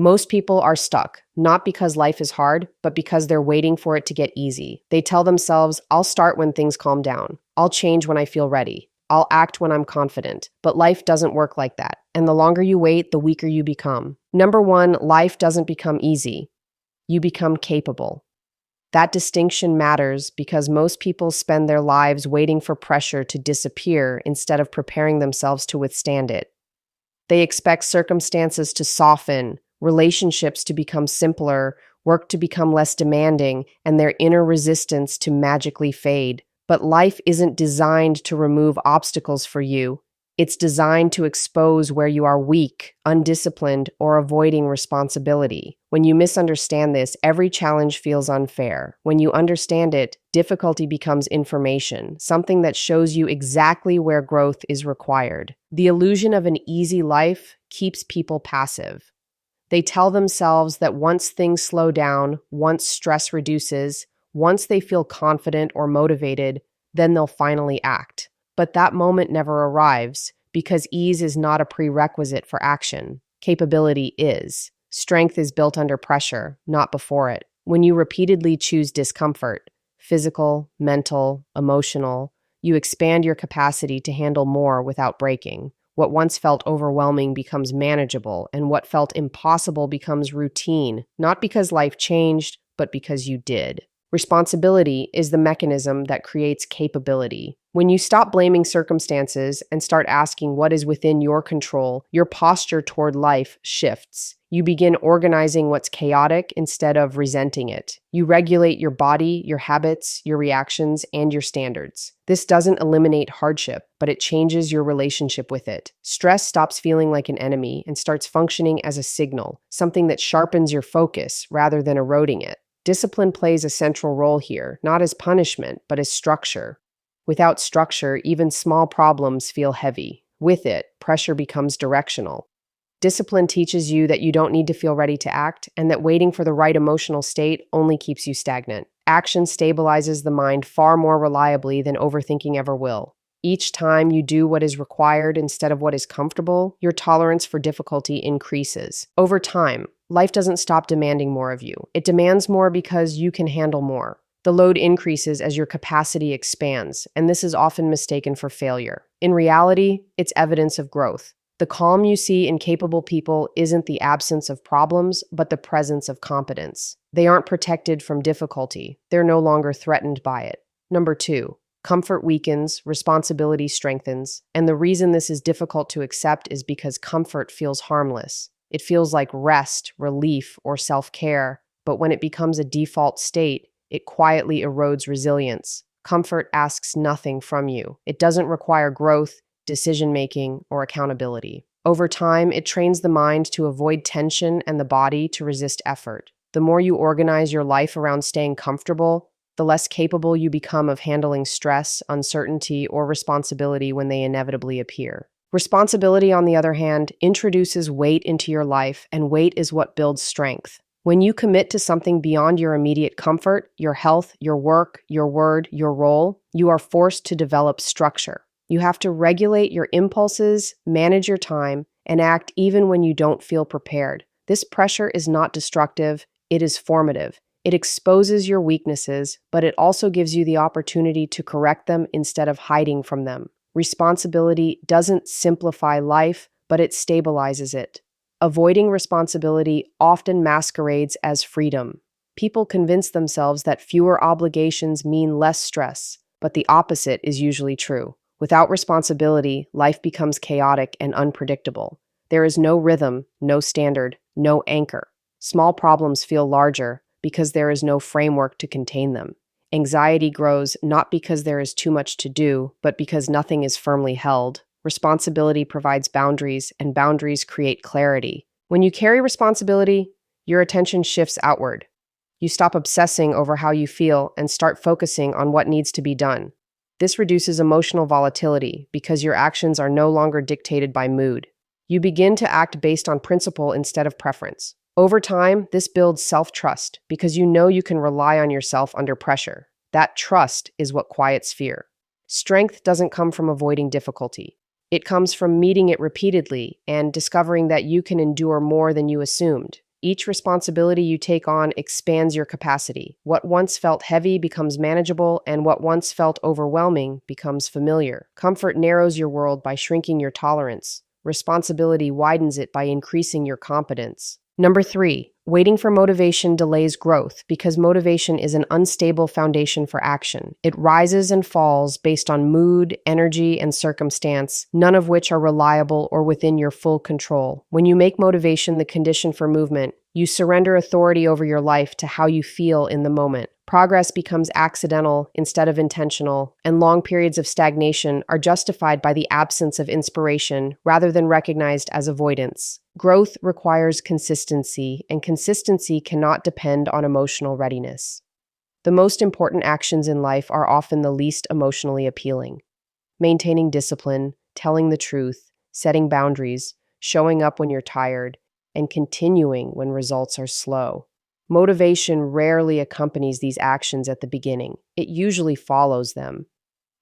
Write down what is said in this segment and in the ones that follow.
Most people are stuck, not because life is hard, but because they're waiting for it to get easy. They tell themselves, I'll start when things calm down. I'll change when I feel ready. I'll act when I'm confident. But life doesn't work like that. And the longer you wait, the weaker you become. Number one, life doesn't become easy. You become capable. That distinction matters because most people spend their lives waiting for pressure to disappear instead of preparing themselves to withstand it. They expect circumstances to soften, relationships to become simpler, work to become less demanding, and their inner resistance to magically fade. But life isn't designed to remove obstacles for you. It's designed to expose where you are weak, undisciplined, or avoiding responsibility. When you misunderstand this, every challenge feels unfair. When you understand it, difficulty becomes information, something that shows you exactly where growth is required. The illusion of an easy life keeps people passive. They tell themselves that once things slow down, once stress reduces, once they feel confident or motivated, then they'll finally act. But that moment never arrives because ease is not a prerequisite for action. Capability is. Strength is built under pressure, not before it. When you repeatedly choose discomfort, physical, mental, emotional, you expand your capacity to handle more without breaking. What once felt overwhelming becomes manageable, and what felt impossible becomes routine, not because life changed, but because you did. Responsibility is the mechanism that creates capability. When you stop blaming circumstances and start asking what is within your control, your posture toward life shifts. You begin organizing what's chaotic instead of resenting it. You regulate your body, your habits, your reactions, and your standards. This doesn't eliminate hardship, but it changes your relationship with it. Stress stops feeling like an enemy and starts functioning as a signal, something that sharpens your focus rather than eroding it. Discipline plays a central role here, not as punishment, but as structure. Without structure, even small problems feel heavy. With it, pressure becomes directional. Discipline teaches you that you don't need to feel ready to act, and that waiting for the right emotional state only keeps you stagnant. Action stabilizes the mind far more reliably than overthinking ever will. Each time you do what is required instead of what is comfortable, your tolerance for difficulty increases. Over time, life doesn't stop demanding more of you. It demands more because you can handle more. The load increases as your capacity expands, and this is often mistaken for failure. In reality, it's evidence of growth. The calm you see in capable people isn't the absence of problems, but the presence of competence. They aren't protected from difficulty. They're no longer threatened by it. Number two, comfort weakens, responsibility strengthens, and the reason this is difficult to accept is because comfort feels harmless. It feels like rest, relief, or self-care, but when it becomes a default state, it quietly erodes resilience. Comfort asks nothing from you. It doesn't require growth, decision-making, or accountability. Over time, it trains the mind to avoid tension and the body to resist effort. The more you organize your life around staying comfortable, the less capable you become of handling stress, uncertainty, or responsibility when they inevitably appear. Responsibility, on the other hand, introduces weight into your life, and weight is what builds strength. When you commit to something beyond your immediate comfort, your health, your work, your word, your role, you are forced to develop structure. You have to regulate your impulses, manage your time, and act even when you don't feel prepared. This pressure is not destructive, it is formative. It exposes your weaknesses, but it also gives you the opportunity to correct them instead of hiding from them. Responsibility doesn't simplify life, but it stabilizes it. Avoiding responsibility often masquerades as freedom. People convince themselves that fewer obligations mean less stress, but the opposite is usually true. Without responsibility, life becomes chaotic and unpredictable. There is no rhythm, no standard, no anchor. Small problems feel larger because there is no framework to contain them. Anxiety grows not because there is too much to do, but because nothing is firmly held. Responsibility provides boundaries, and boundaries create clarity. When you carry responsibility, your attention shifts outward. You stop obsessing over how you feel and start focusing on what needs to be done. This reduces emotional volatility because your actions are no longer dictated by mood. You begin to act based on principle instead of preference. Over time, this builds self-trust because you know you can rely on yourself under pressure. That trust is what quiets fear. Strength doesn't come from avoiding difficulty. It comes from meeting it repeatedly and discovering that you can endure more than you assumed. Each responsibility you take on expands your capacity. What once felt heavy becomes manageable, and what once felt overwhelming becomes familiar. Comfort narrows your world by shrinking your tolerance. Responsibility widens it by increasing your competence. Number 3, waiting for motivation delays growth because motivation is an unstable foundation for action. It rises and falls based on mood, energy, and circumstance, none of which are reliable or within your full control. When you make motivation the condition for movement, you surrender authority over your life to how you feel in the moment. Progress becomes accidental instead of intentional, and long periods of stagnation are justified by the absence of inspiration rather than recognized as avoidance. Growth requires consistency, and consistency cannot depend on emotional readiness. The most important actions in life are often the least emotionally appealing. Maintaining discipline, telling the truth, setting boundaries, showing up when you're tired, and continuing when results are slow. Motivation rarely accompanies these actions at the beginning. It usually follows them.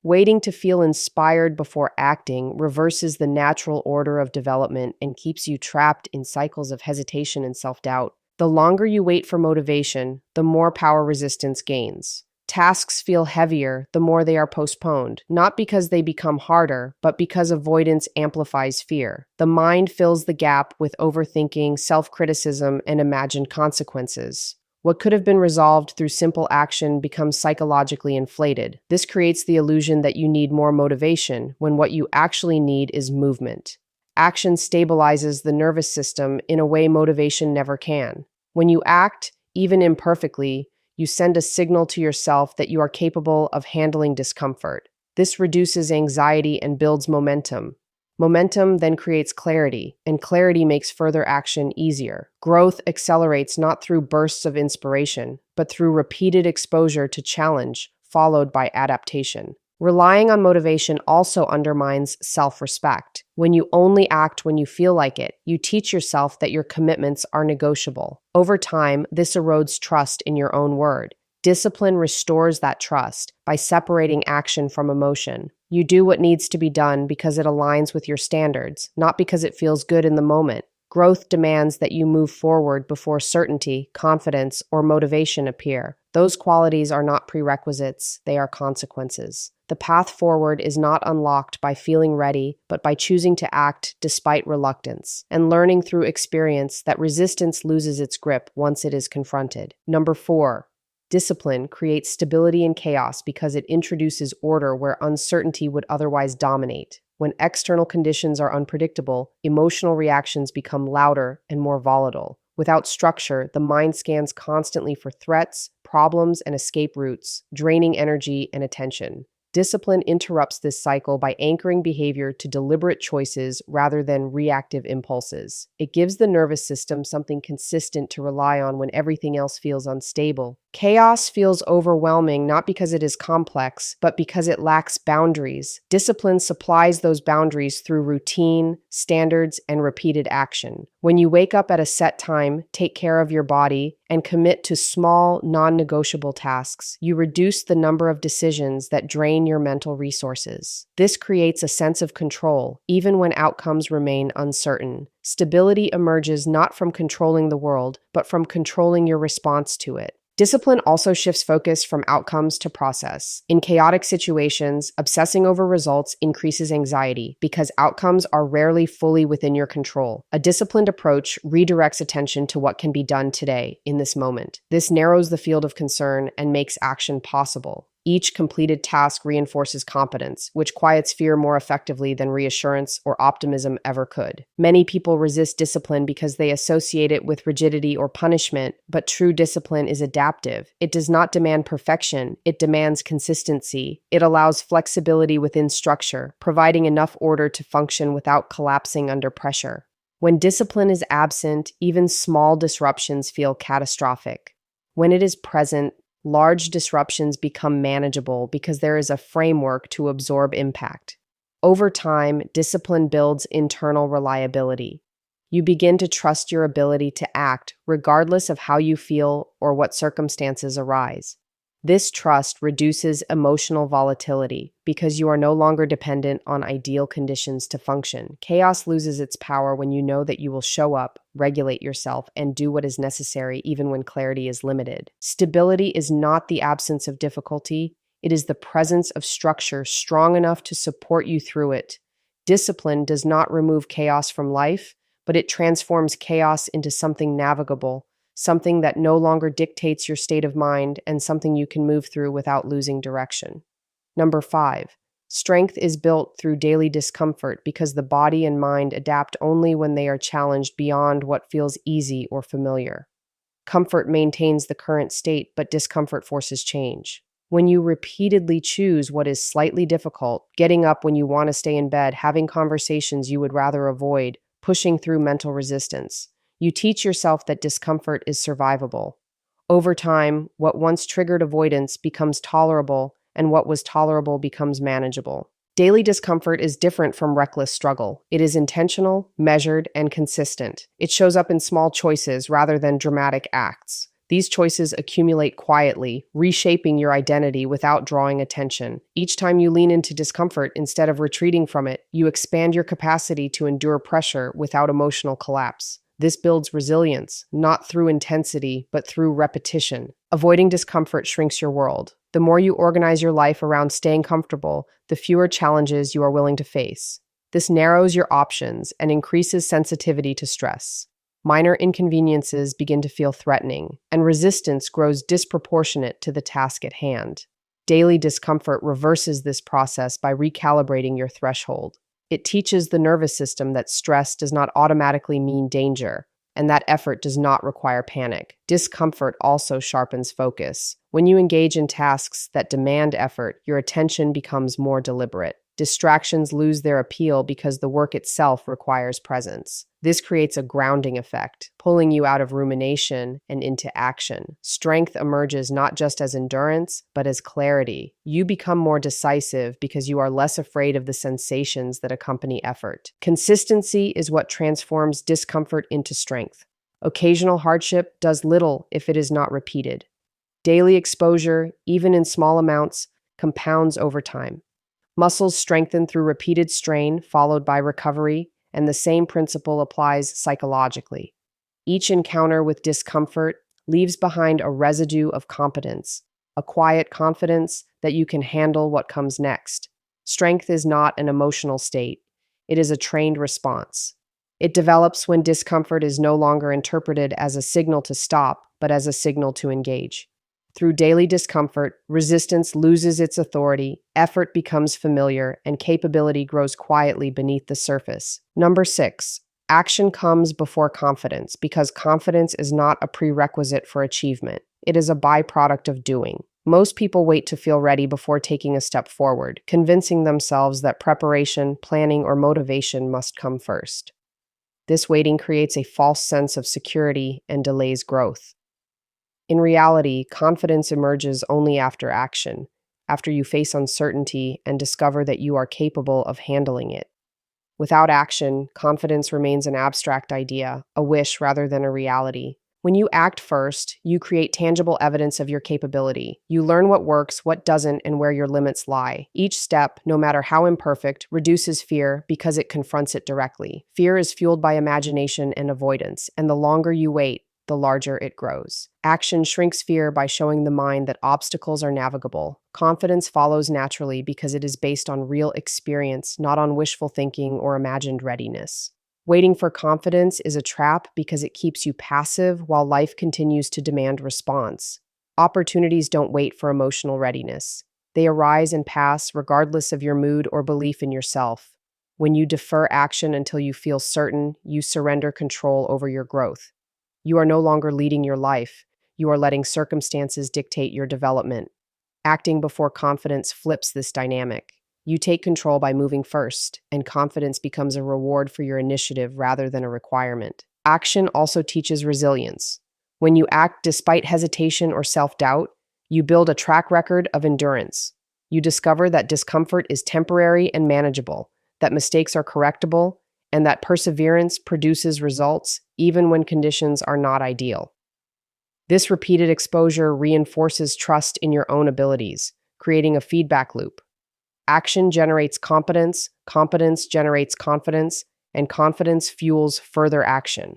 Waiting to feel inspired before acting reverses the natural order of development and keeps you trapped in cycles of hesitation and self-doubt. The longer you wait for motivation, the more power resistance gains. Tasks feel heavier the more they are postponed, not because they become harder, but because avoidance amplifies fear. The mind fills the gap with overthinking, self-criticism, and imagined consequences. What could have been resolved through simple action becomes psychologically inflated. This creates the illusion that you need more motivation, when what you actually need is movement. Action stabilizes the nervous system in a way motivation never can. When you act, even imperfectly, you send a signal to yourself that you are capable of handling discomfort. This reduces anxiety and builds momentum. Momentum then creates clarity, and clarity makes further action easier. Growth accelerates not through bursts of inspiration, but through repeated exposure to challenge, followed by adaptation. Relying on motivation also undermines self-respect. When you only act when you feel like it, you teach yourself that your commitments are negotiable. Over time, this erodes trust in your own word. Discipline restores that trust by separating action from emotion. You do what needs to be done because it aligns with your standards, not because it feels good in the moment. Growth demands that you move forward before certainty, confidence, or motivation appear. Those qualities are not prerequisites, they are consequences. The path forward is not unlocked by feeling ready, but by choosing to act despite reluctance, and learning through experience that resistance loses its grip once it is confronted. Number 4. Discipline creates stability in chaos because it introduces order where uncertainty would otherwise dominate. When external conditions are unpredictable, emotional reactions become louder and more volatile. Without structure, the mind scans constantly for threats, problems, and escape routes, draining energy and attention. Discipline interrupts this cycle by anchoring behavior to deliberate choices rather than reactive impulses. It gives the nervous system something consistent to rely on when everything else feels unstable. Chaos feels overwhelming not because it is complex, but because it lacks boundaries. Discipline supplies those boundaries through routine, standards, and repeated action. When you wake up at a set time, take care of your body, and commit to small, non-negotiable tasks, you reduce the number of decisions that drain your mental resources. This creates a sense of control, even when outcomes remain uncertain. Stability emerges not from controlling the world, but from controlling your response to it. Discipline also shifts focus from outcomes to process. In chaotic situations, obsessing over results increases anxiety because outcomes are rarely fully within your control. A disciplined approach redirects attention to what can be done today, in this moment. This narrows the field of concern and makes action possible. Each completed task reinforces competence, which quiets fear more effectively than reassurance or optimism ever could. Many people resist discipline because they associate it with rigidity or punishment, but true discipline is adaptive. It does not demand perfection, it demands consistency. It allows flexibility within structure, providing enough order to function without collapsing under pressure. When discipline is absent, even small disruptions feel catastrophic. When it is present, large disruptions become manageable because there is a framework to absorb impact. Over time, discipline builds internal reliability. You begin to trust your ability to act regardless of how you feel or what circumstances arise. This trust reduces emotional volatility because you are no longer dependent on ideal conditions to function. Chaos loses its power when you know that you will show up, regulate yourself, and do what is necessary even when clarity is limited. Stability is not the absence of difficulty, it is the presence of structure strong enough to support you through it. Discipline does not remove chaos from life, but it transforms chaos into something navigable, something that no longer dictates your state of mind, and something you can move through without losing direction. Number 5, strength is built through daily discomfort because the body and mind adapt only when they are challenged beyond what feels easy or familiar. Comfort maintains the current state, but discomfort forces change. When you repeatedly choose what is slightly difficult, getting up when you want to stay in bed, having conversations you would rather avoid, pushing through mental resistance, you teach yourself that discomfort is survivable. Over time, what once triggered avoidance becomes tolerable, and what was tolerable becomes manageable. Daily discomfort is different from reckless struggle. It is intentional, measured, and consistent. It shows up in small choices rather than dramatic acts. These choices accumulate quietly, reshaping your identity without drawing attention. Each time you lean into discomfort instead of retreating from it, you expand your capacity to endure pressure without emotional collapse. This builds resilience, not through intensity, but through repetition. Avoiding discomfort shrinks your world. The more you organize your life around staying comfortable, the fewer challenges you are willing to face. This narrows your options and increases sensitivity to stress. Minor inconveniences begin to feel threatening, and resistance grows disproportionate to the task at hand. Daily discomfort reverses this process by recalibrating your threshold. It teaches the nervous system that stress does not automatically mean danger, and that effort does not require panic. Discomfort also sharpens focus. When you engage in tasks that demand effort, your attention becomes more deliberate. Distractions lose their appeal because the work itself requires presence. This creates a grounding effect, pulling you out of rumination and into action. Strength emerges not just as endurance, but as clarity. You become more decisive because you are less afraid of the sensations that accompany effort. Consistency is what transforms discomfort into strength. Occasional hardship does little if it is not repeated. Daily exposure, even in small amounts, compounds over time. Muscles strengthen through repeated strain, followed by recovery, and the same principle applies psychologically. Each encounter with discomfort leaves behind a residue of competence, a quiet confidence that you can handle what comes next. Strength is not an emotional state, it is a trained response. It develops when discomfort is no longer interpreted as a signal to stop, but as a signal to engage. Through daily discomfort, resistance loses its authority, effort becomes familiar, and capability grows quietly beneath the surface. Number 6, action comes before confidence because confidence is not a prerequisite for achievement. It is a byproduct of doing. Most people wait to feel ready before taking a step forward, convincing themselves that preparation, planning, or motivation must come first. This waiting creates a false sense of security and delays growth. In reality, confidence emerges only after action, after you face uncertainty and discover that you are capable of handling it. Without action, confidence remains an abstract idea, a wish rather than a reality. When you act first, you create tangible evidence of your capability. You learn what works, what doesn't, and where your limits lie. Each step, no matter how imperfect, reduces fear because it confronts it directly. Fear is fueled by imagination and avoidance, and the longer you wait, the larger it grows. Action shrinks fear by showing the mind that obstacles are navigable. Confidence follows naturally because it is based on real experience, not on wishful thinking or imagined readiness. Waiting for confidence is a trap because it keeps you passive while life continues to demand response. Opportunities don't wait for emotional readiness. They arise and pass regardless of your mood or belief in yourself. When you defer action until you feel certain, you surrender control over your growth. You are no longer leading your life. You are letting circumstances dictate your development. Acting before confidence flips this dynamic. You take control by moving first, and confidence becomes a reward for your initiative rather than a requirement. Action also teaches resilience. When you act despite hesitation or self-doubt, you build a track record of endurance. You discover that discomfort is temporary and manageable, that mistakes are correctable, and that perseverance produces results even when conditions are not ideal. This repeated exposure reinforces trust in your own abilities, creating a feedback loop. Action generates competence, competence generates confidence, and confidence fuels further action.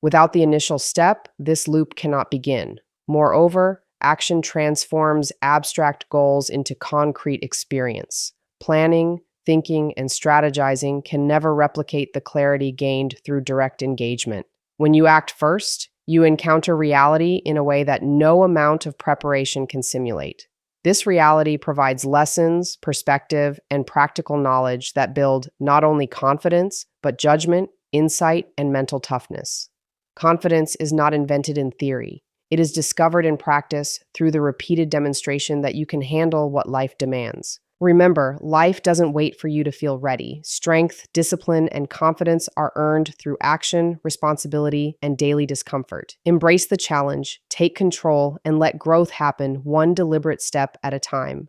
Without the initial step, this loop cannot begin. Moreover, action transforms abstract goals into concrete experience. Planning, thinking, and strategizing can never replicate the clarity gained through direct engagement. When you act first, you encounter reality in a way that no amount of preparation can simulate. This reality provides lessons, perspective, and practical knowledge that build not only confidence, but judgment, insight, and mental toughness. Confidence is not invented in theory. It is discovered in practice through the repeated demonstration that you can handle what life demands. Remember, life doesn't wait for you to feel ready. Strength, discipline, and confidence are earned through action, responsibility, and daily discomfort. Embrace the challenge, take control, and let growth happen one deliberate step at a time.